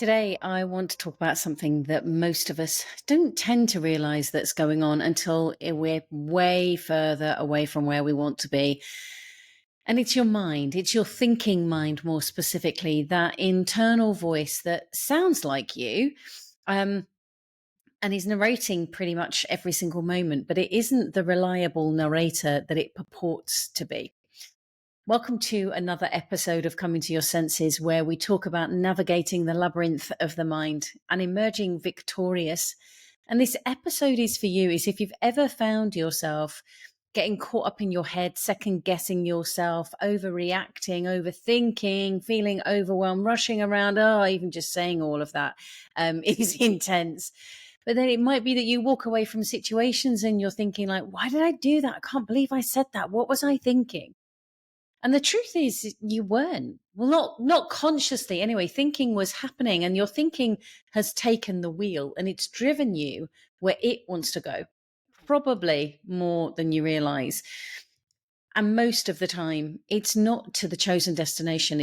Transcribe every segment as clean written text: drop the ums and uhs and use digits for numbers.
Today, I want to talk about something that most of us don't tend to realize that's going on until we're way further away from where we want to be. And it's your mind, it's your thinking mind, more specifically, that internal voice that sounds like you um, and is narrating pretty much every single moment, but it isn't the reliable narrator that it purports to be. Welcome to another episode of Coming to Your Senses, where we talk about navigating the labyrinth of the mind and emerging victorious. And this episode is for you, is if you've ever found yourself getting caught up in your head, second guessing yourself, overreacting, overthinking, feeling overwhelmed, rushing around. Oh, even just saying all of that is intense. But then it might be that you walk away from situations and you're thinking like, why did I do that? I can't believe I said that. What was I thinking? And the truth is you weren't. Well, not consciously anyway. Thinking was happening and your thinking has taken the wheel and it's driven you where it wants to go, probably more than you realize. And most of the time, it's not to the chosen destination.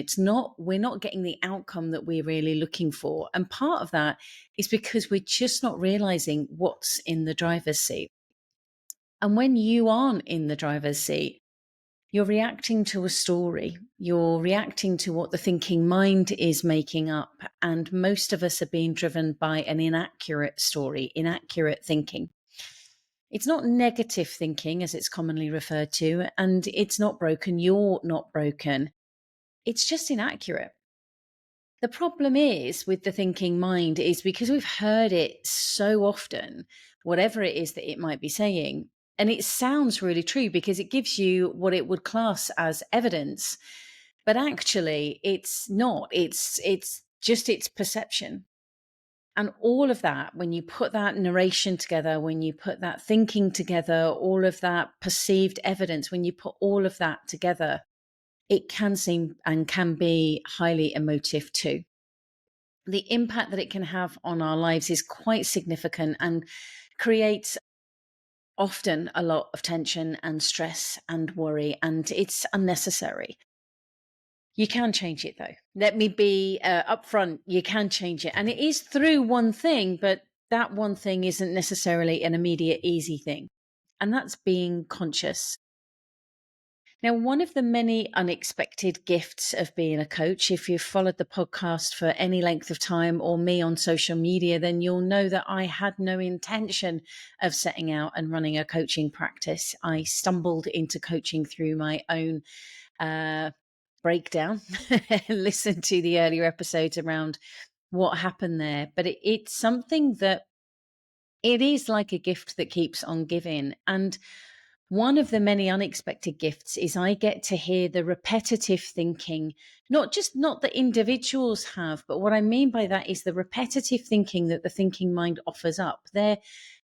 We're not getting the outcome that we're really looking for. And part of that is because we're just not realizing what's in the driver's seat. And when you aren't in the driver's seat, you're reacting to a story. You're reacting to what the thinking mind is making up. And most of us are being driven by an inaccurate story, inaccurate thinking. It's not negative thinking, as it's commonly referred to, and it's not broken. You're not broken. It's just inaccurate. The problem is with the thinking mind is because we've heard it so often, whatever it is that it might be saying, and it sounds really true because it gives you what it would class as evidence, but actually it's not. It's just its perception. And all of that, when you put that narration together, when you put that thinking together, all of that perceived evidence, when you put all of that together, it can seem and can be highly emotive too. The impact that it can have on our lives is quite significant and creates often a lot of tension and stress and worry, and it's unnecessary. You can change it though. Let me be upfront. You can change it. And it is through one thing, but that one thing isn't necessarily an immediate, easy thing. And that's being conscious. Now, one of the many unexpected gifts of being a coach, if you've followed the podcast for any length of time or me on social media, then you'll know that I had no intention of setting out and running a coaching practice. I stumbled into coaching through my own breakdown. Listen to the earlier episodes around what happened there. But it's something that it is like a gift that keeps on giving. And one of the many unexpected gifts is I get to hear the repetitive thinking, not that individuals have, but what I mean by that is the repetitive thinking that the thinking mind offers up. There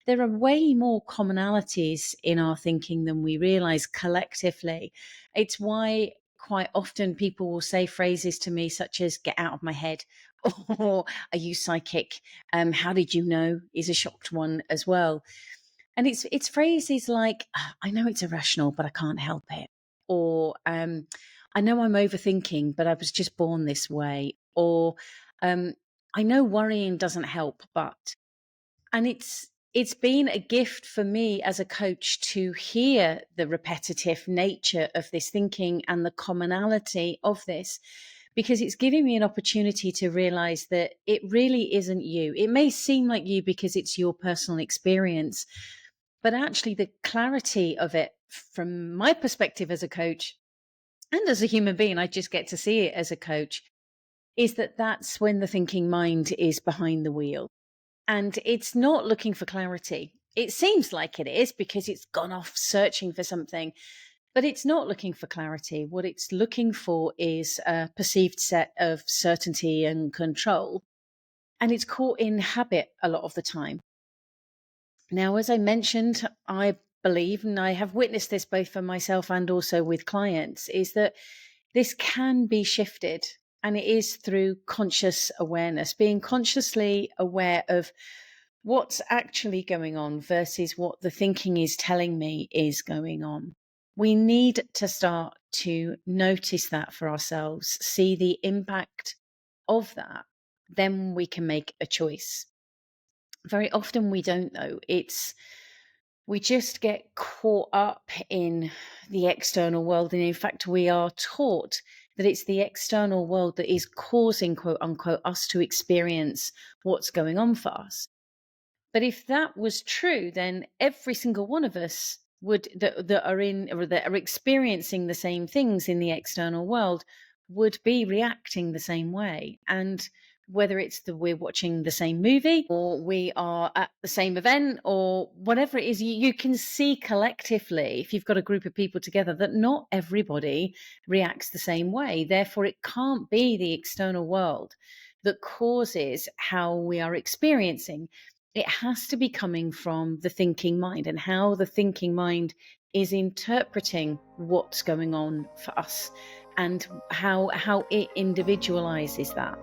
are way more commonalities in our thinking than we realize collectively. It's why quite often people will say phrases to me such as "get out of my head" or "are you psychic?" How did you know? Is a shocked one as well. And it's phrases like, I know it's irrational, but I can't help it. Or I know I'm overthinking, but I was just born this way. Or I know worrying doesn't help, but. And it's been a gift for me as a coach to hear the repetitive nature of this thinking and the commonality of this, because it's giving me an opportunity to realize that it really isn't you. It may seem like you because it's your personal experience, but actually, the clarity of it from my perspective as a coach and as a human being, I just get to see it as a coach, is that that's when the thinking mind is behind the wheel. And it's not looking for clarity. It seems like it is because it's gone off searching for something, but it's not looking for clarity. What it's looking for is a perceived set of certainty and control. And it's caught in habit a lot of the time. Now, as I mentioned, I believe, and I have witnessed this both for myself and also with clients, is that this can be shifted. And it is through conscious awareness, being consciously aware of what's actually going on versus what the thinking is telling me is going on. We need to start to notice that for ourselves, see the impact of that, then we can make a choice. Very often we don't, though. We just get caught up in the external world. And in fact, we are taught that it's the external world that is causing, quote unquote, us to experience what's going on for us. But if that was true, then every single one of us that are in or that are experiencing the same things in the external world would be reacting the same way. And whether it's that we're watching the same movie or we are at the same event or whatever it is, you can see collectively, if you've got a group of people together, that not everybody reacts the same way. Therefore, it can't be the external world that causes how we are experiencing. It has to be coming from the thinking mind and how the thinking mind is interpreting what's going on for us and how it individualizes that.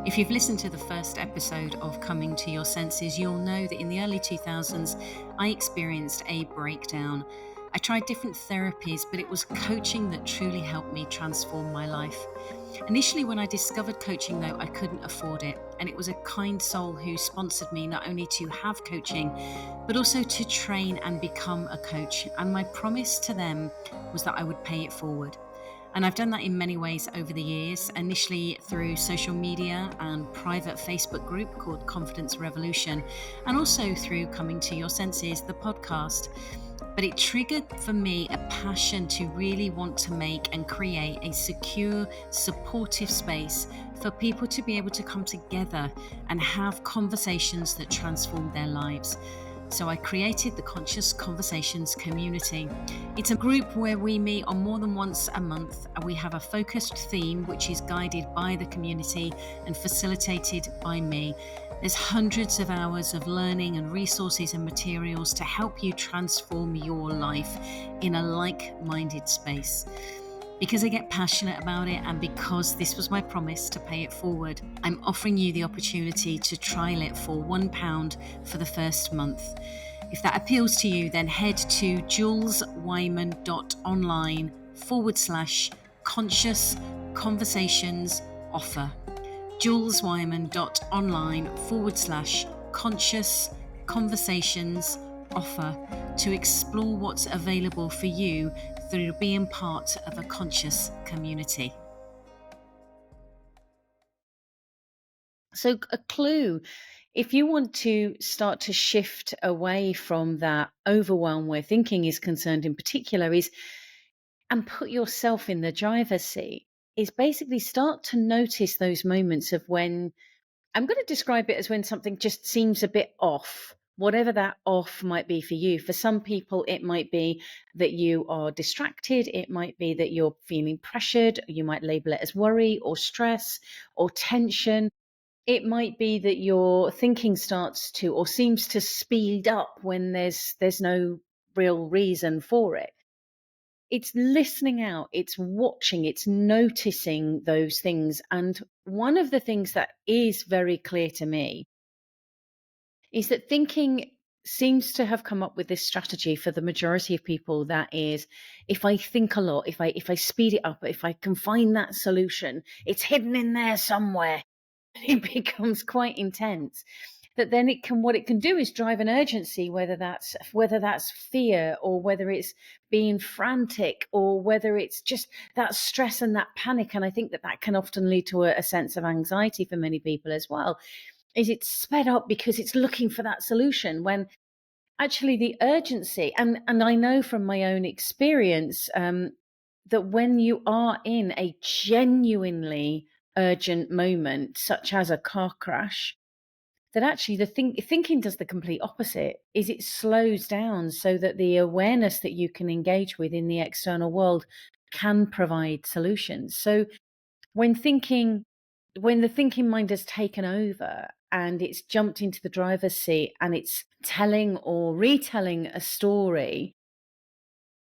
If you've listened to the first episode of Coming to Your Senses, you'll know that in the early 2000s, I experienced a breakdown. I tried different therapies, but it was coaching that truly helped me transform my life. Initially, when I discovered coaching, though, I couldn't afford it. And it was a kind soul who sponsored me not only to have coaching, but also to train and become a coach. And my promise to them was that I would pay it forward. And I've done that in many ways over the years, initially through social media and private Facebook group called Confidence Revolution, and also through Coming to Your Senses, the podcast. But it triggered for me a passion to really want to make and create a secure, supportive space for people to be able to come together and have conversations that transform their lives. So I created the Conscious Conversations community. It's a group where we meet on more than once a month. We have a focused theme, which is guided by the community and facilitated by me. There's hundreds of hours of learning and resources and materials to help you transform your life in a like-minded space. Because I get passionate about it and because this was my promise to pay it forward, I'm offering you the opportunity to trial it for £1 for the first month. If that appeals to you, then head to juleswyman.online/conscious conversations offer. juleswyman.online/conscious conversations offer to explore what's available for you through being part of a conscious community. So a clue, if you want to start to shift away from that overwhelm where thinking is concerned in particular, is and put yourself in the driver's seat, is basically start to notice those moments of when, I'm going to describe it as when something just seems a bit off, whatever that off might be for you. For some people, it might be that you are distracted. It might be that you're feeling pressured. You might label it as worry or stress or tension. It might be that your thinking starts to or seems to speed up when there's no real reason for it. It's listening out, it's watching, it's noticing those things. And one of the things that is very clear to me is that thinking seems to have come up with this strategy for the majority of people. That is, if I think a lot, if I speed it up, if I can find that solution, it's hidden in there somewhere. It becomes quite intense. That then what it can do is drive an urgency, whether that's fear or whether it's being frantic or whether it's just that stress and that panic. And I think that can often lead to a sense of anxiety for many people as well. Is it's sped up because it's looking for that solution when actually the urgency, and I know from my own experience that when you are in a genuinely urgent moment, such as a car crash, that actually thinking does the complete opposite. Is it slows down so that the awareness that you can engage with in the external world can provide solutions. So when the thinking mind has taken over and it's jumped into the driver's seat and it's telling or retelling a story,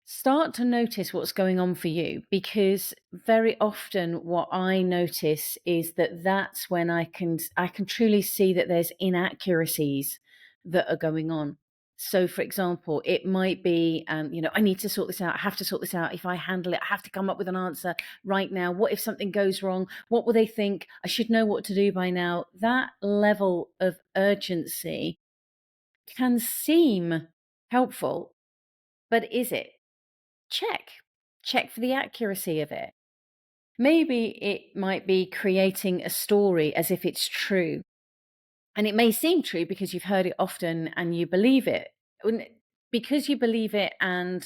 start to notice what's going on for you, because very often what I notice is that's when I can truly see that there's inaccuracies that are going on. So, for example, it might be, I need to sort this out. I have to sort this out. If I handle it, I have to come up with an answer right now. What if something goes wrong? What will they think? I should know what to do by now. That level of urgency can seem helpful, but is it? Check. Check for the accuracy of it. Maybe it might be creating a story as if it's true. And it may seem true because you've heard it often and you believe it. Because you believe it and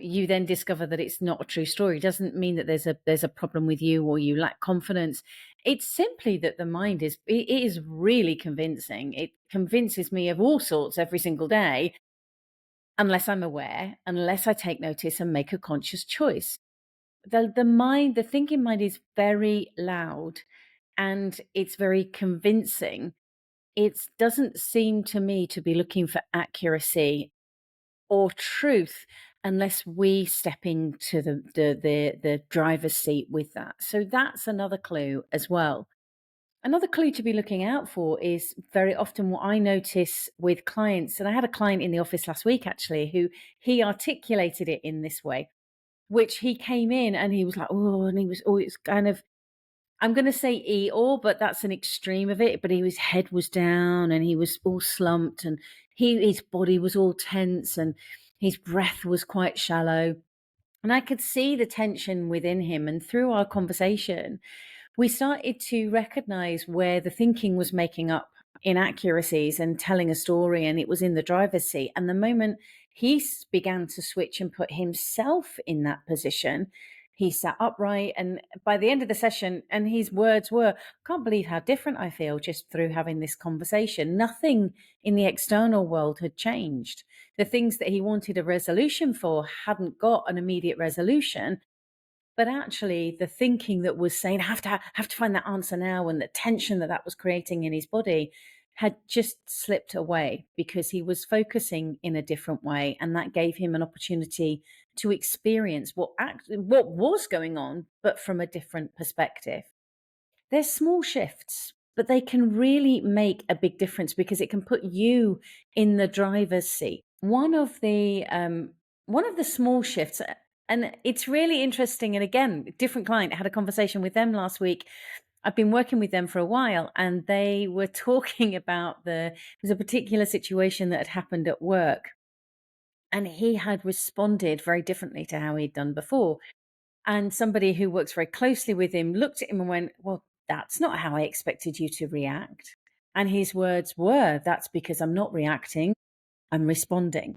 you then discover that it's not a true story doesn't mean that there's a problem with you or you lack confidence. It's simply that the mind it is really convincing. It convinces me of all sorts every single day, unless I'm aware, unless I take notice and make a conscious choice. The thinking mind is very loud and it's very convincing. It doesn't seem to me to be looking for accuracy or truth unless we step into the driver's seat with that. So that's another clue as well. Another clue to be looking out for is very often what I notice with clients. And I had a client in the office last week actually who he articulated it in this way, which he came in and he was like, oh, and he was, oh, it's kind of, I'm going to say Eeyore, but that's an extreme of it. But his head was down and he was all slumped and his body was all tense and his breath was quite shallow. And I could see the tension within him. And through our conversation, we started to recognize where the thinking was making up inaccuracies and telling a story, and it was in the driver's seat. And the moment he began to switch and put himself in that position, he sat upright. And by the end of the session, and his words were, I can't believe how different I feel just through having this conversation. Nothing in the external world had changed. The things that he wanted a resolution for hadn't got an immediate resolution. But actually, the thinking that was saying, have to find that answer now, and the tension that was creating in his body had just slipped away because he was focusing in a different way. And that gave him an opportunity to experience what was going on, but from a different perspective. They're small shifts, but they can really make a big difference because it can put you in the driver's seat. One of the small shifts, and it's really interesting. And again, different client, I had a conversation with them last week. I've been working with them for a while, and they were talking about there's a particular situation that had happened at work, and he had responded very differently to how he'd done before. And somebody who works very closely with him looked at him and went, well, that's not how I expected you to react. And his words were, that's because I'm not reacting, I'm responding.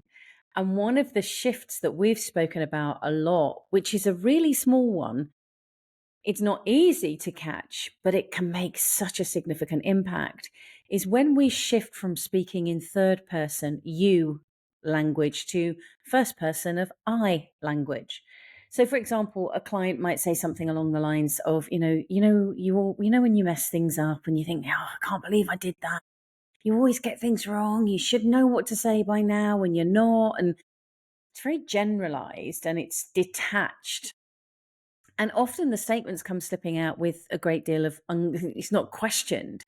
And one of the shifts that we've spoken about a lot, which is a really small one, it's not easy to catch, but it can make such a significant impact, is when we shift from speaking in third person, you language, to first person of I language. So, for example, a client might say something along the lines of, when you mess things up and you think, oh, I can't believe I did that. You always get things wrong. You should know what to say by now, and you're not. And it's very generalized and it's detached. And often the statements come slipping out with a great deal of, it's not questioned.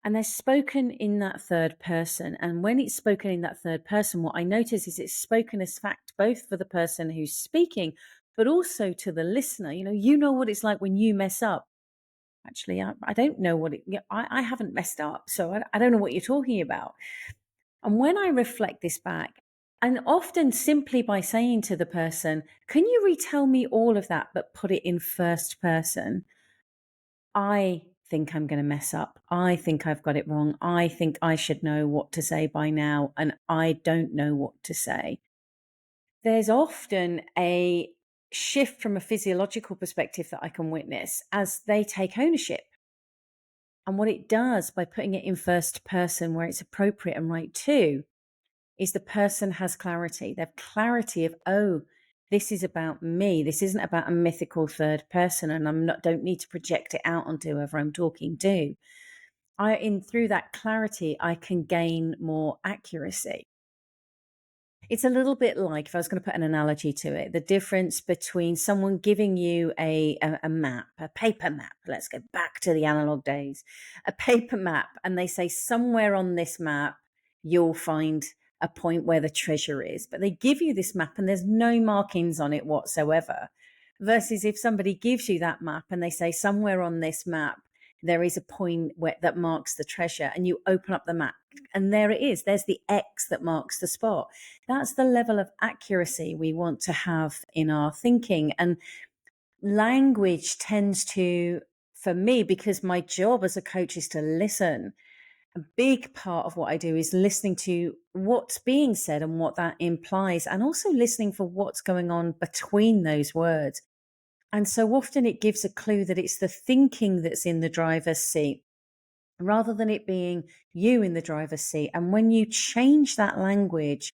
And they're spoken in that third person. And when it's spoken in that third person, what I notice is it's spoken as fact, both for the person who's speaking, but also to the listener. You know what it's like when you mess up. Actually, I don't know what I haven't messed up. So I don't know what you're talking about. And when I reflect this back, and often simply by saying to the person, can you retell me all of that, but put it in first person? I think I'm going to mess up. I think I've got it wrong. I think I should know what to say by now, and I don't know what to say. There's often a shift from a physiological perspective that I can witness as they take ownership. And what it does by putting it in first person where it's appropriate and right too, is the person has clarity. They have clarity of, oh, this is about me. This isn't about a mythical third person, and don't need to project it out onto whoever I'm talking to. Through that clarity, I can gain more accuracy. It's a little bit like, if I was going to put an analogy to it, the difference between someone giving you a map, a paper map. Let's go back to the analog days, a paper map, and they say somewhere on this map you'll find a point where the treasure is, but they give you this map and there's no markings on it whatsoever. Versus if somebody gives you that map and they say somewhere on this map there is a point that marks the treasure, and you open up the map and there it is. There's the X that marks the spot. That's the level of accuracy we want to have in our thinking. And language tends to, for me, because my job as a coach is to listen, a big part of what I do is listening to what's being said and what that implies, and also listening for what's going on between those words. And so often it gives a clue that it's the thinking that's in the driver's seat rather than it being you in the driver's seat. And when you change that language,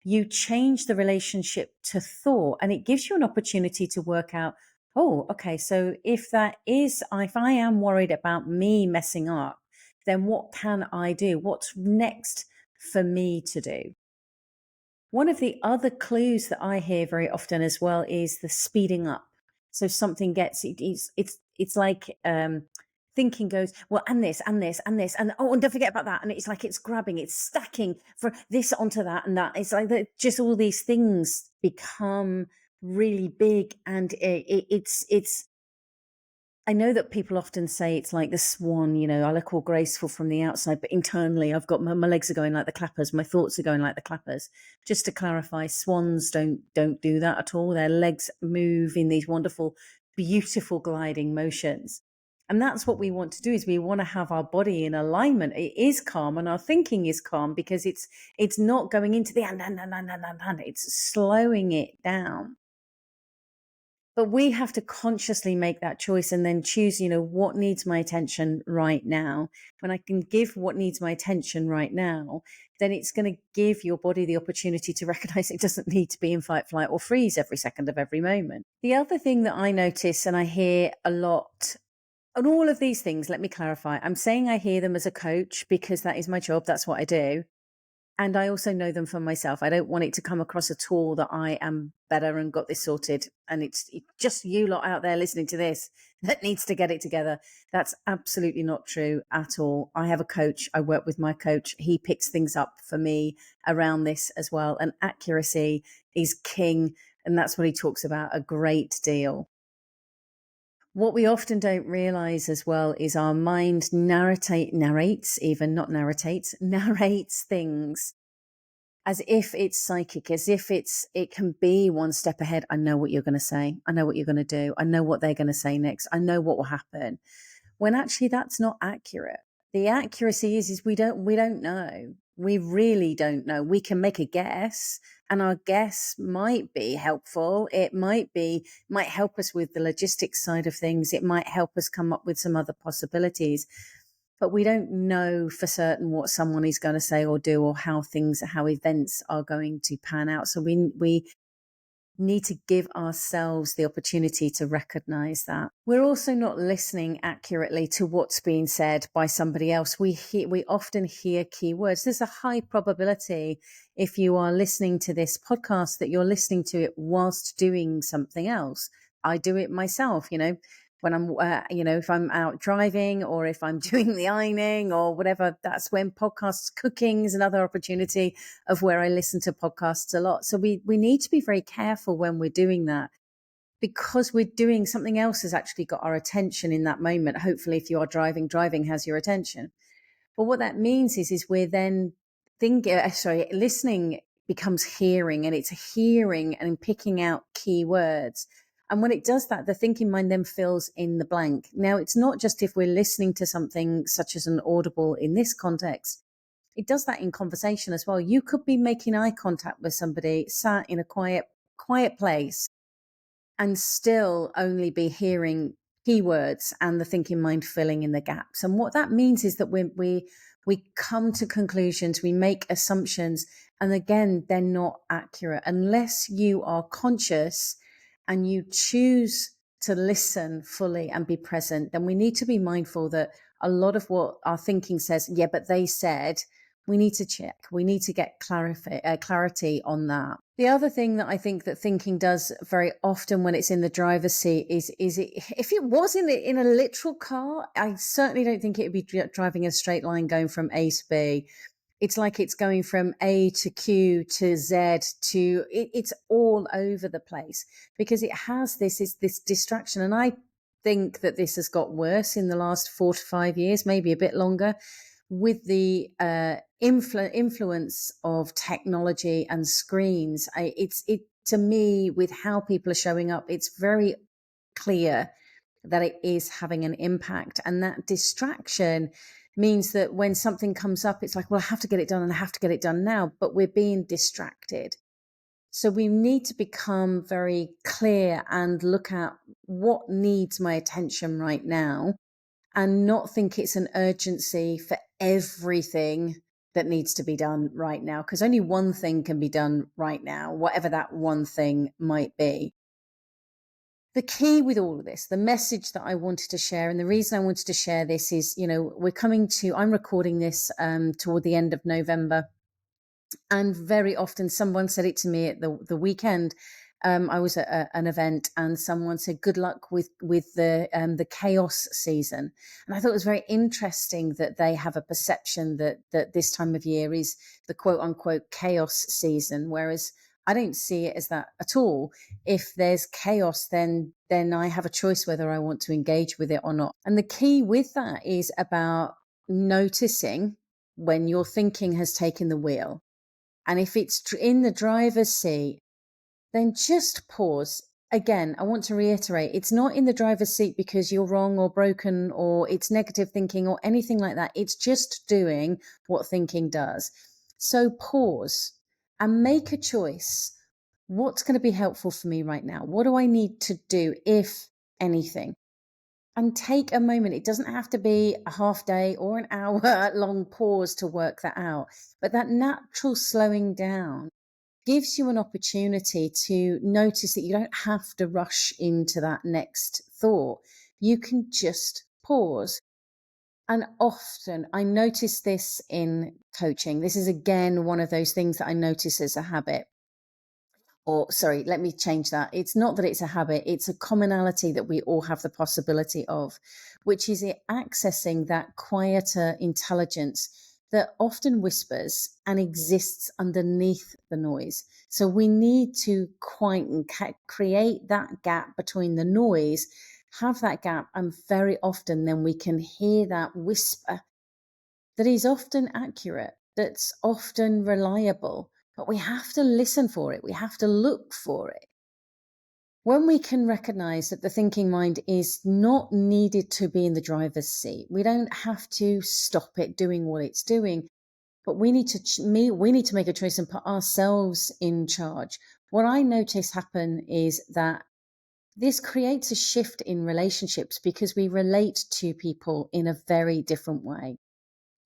you change the relationship to thought, and it gives you an opportunity to work out, oh, okay, so if I am worried about me messing up, then what can I do? What's next for me to do? One of the other clues that I hear very often as well is the speeding up. So something it's like thinking goes, well, and this and this and this and oh, and don't forget about that, and it's like it's grabbing, it's stacking for this onto that and that. It's like just all these things become really big, and it's I know that people often say it's like the swan, I look all graceful from the outside, but internally I've got my legs are going like the clappers. My thoughts are going like the clappers. Just to clarify, swans don't do that at all. Their legs move in these wonderful, beautiful gliding motions. And that's what we want to do, is we want to have our body in alignment. It is calm and our thinking is calm because it's not going into the and it's slowing it down. But we have to consciously make that choice and then choose, what needs my attention right now. When I can give what needs my attention right now, then it's going to give your body the opportunity to recognize it doesn't need to be in fight, flight, or freeze every second of every moment. The other thing that I notice and I hear a lot, and all of these things, let me clarify, I'm saying I hear them as a coach because that is my job. That's what I do. And I also know them for myself. I don't want it to come across at all that I am better and got this sorted. And it's just you lot out there listening to this that needs to get it together. That's absolutely not true at all. I have a coach. I work with my coach. He picks things up for me around this as well. And accuracy is king. And that's what he talks about a great deal. What we often don't realize as well is our mind narrates things as if it's psychic, as if it can be one step ahead. I know what you're going to say. I know what you're going to do. I know what they're going to say next. I know what will happen. When actually that's not accurate. The accuracy is we don't know. We really don't know. We can make a guess, and our guess might be helpful. It might help us with the logistics side of things. It might help us come up with some other possibilities, but we don't know for certain what someone is going to say or do, or how events are going to pan out. So we need to give ourselves the opportunity to recognize that. We're also not listening accurately to what's being said by somebody else. We often hear keywords. There's a high probability, if you are listening to this podcast, that you're listening to it whilst doing something else. I do it myself, when I'm, if I'm out driving or if I'm doing the ironing or whatever. That's when podcasts, cooking is another opportunity of where I listen to podcasts a lot. So we need to be very careful when we're doing that, because we're doing something else has actually got our attention in that moment. Hopefully, if you are driving has your attention. But what that means is we're then listening becomes hearing, and it's hearing and picking out key words. And when it does that, the thinking mind then fills in the blank. Now, it's not just if we're listening to something such as an audible in this context. It does that in conversation as well. You could be making eye contact with somebody sat in a quiet place and still only be hearing keywords and the thinking mind filling in the gaps. And what that means is that we come to conclusions, we make assumptions, and again, they're not accurate unless you are conscious and you choose to listen fully and be present. Then we need to be mindful that a lot of what our thinking says, yeah, but they said, we need to check. We need to get clarity on that. The other thing that I think that thinking does very often when it's in the driver's seat is if it was in a literal car, I certainly don't think it would be driving a straight line going from A to B. It's like it's going from A to Q to Z to it's all over the place because it has this distraction. And I think that this has got worse in the last 4 to 5 years, maybe a bit longer, with the influence of technology and screens. It to me, with how people are showing up, it's very clear that it is having an impact. And that distraction means that when something comes up, it's like, well, I have to get it done and I have to get it done now, but we're being distracted. So we need to become very clear and look at what needs my attention right now and not think it's an urgency for everything that needs to be done right now, because only one thing can be done right now, whatever that one thing might be. The key with all of this, the message that I wanted to share, and the reason I wanted to share this is, I'm recording this toward the end of November. And very often someone said it to me at the weekend. I was at an event and someone said, good luck with the chaos season. And I thought it was very interesting that they have a perception that this time of year is the quote unquote chaos season, whereas I don't see it as that at all. If there's chaos, then I have a choice whether I want to engage with it or not. And the key with that is about noticing when your thinking has taken the wheel. And if it's in the driver's seat, then just pause. Again, I want to reiterate, it's not in the driver's seat because you're wrong or broken or it's negative thinking or anything like that. It's just doing what thinking does. So pause and make a choice. What's going to be helpful for me right now? What do I need to do, if anything? And take a moment. It doesn't have to be a half day or an hour long pause to work that out. But that natural slowing down gives you an opportunity to notice that you don't have to rush into that next thought. You can just pause. And often I notice this in coaching. This is again one of those things that I notice as a habit. Or sorry, let me change that. It's not that it's a habit, it's a commonality that we all have the possibility of, which is it accessing that quieter intelligence that often whispers and exists underneath the noise. So we need to create that gap between the noise, have that gap, and very often then we can hear that whisper that is often accurate, that's often reliable. But we have to listen for it. We have to look for it. When we can recognize that the thinking mind is not needed to be in the driver's seat, we don't have to stop it doing what it's doing, but we need to make a choice and put ourselves in charge. What I notice happen is that this creates a shift in relationships because we relate to people in a very different way.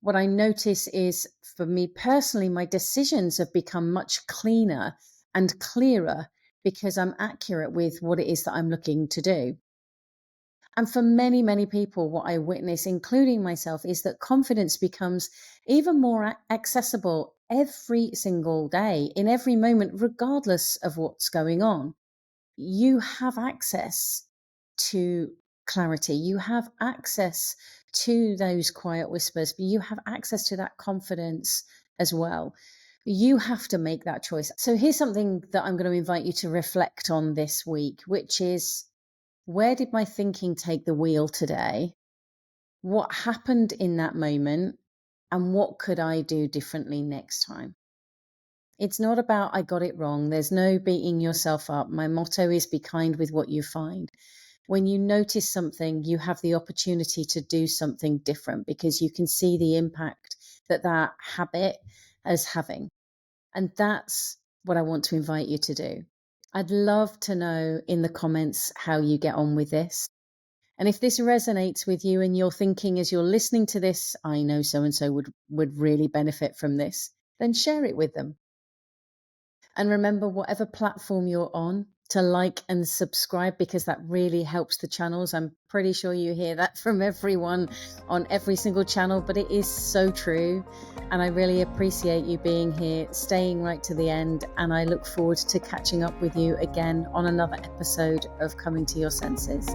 What I notice is, for me personally, my decisions have become much cleaner and clearer because I'm accurate with what it is that I'm looking to do. And for many, many people, what I witness, including myself, is that confidence becomes even more accessible every single day, in every moment, regardless of what's going on. You have access to clarity. You have access to those quiet whispers, but you have access to that confidence as well. You have to make that choice. So here's something that I'm going to invite you to reflect on this week, which is, where did my thinking take the wheel today? What happened in that moment? And what could I do differently next time? It's not about I got it wrong. There's no beating yourself up. My motto is be kind with what you find. When you notice something, you have the opportunity to do something different because you can see the impact that habit is having. And that's what I want to invite you to do. I'd love to know in the comments how you get on with this. And if this resonates with you and you're thinking as you're listening to this, I know so-and-so would really benefit from this, then share it with them. And remember, whatever platform you're on, to like and subscribe, because that really helps the channels. I'm pretty sure you hear that from everyone on every single channel, but it is so true. And I really appreciate you being here, staying right to the end. And I look forward to catching up with you again on another episode of Coming to Your Senses.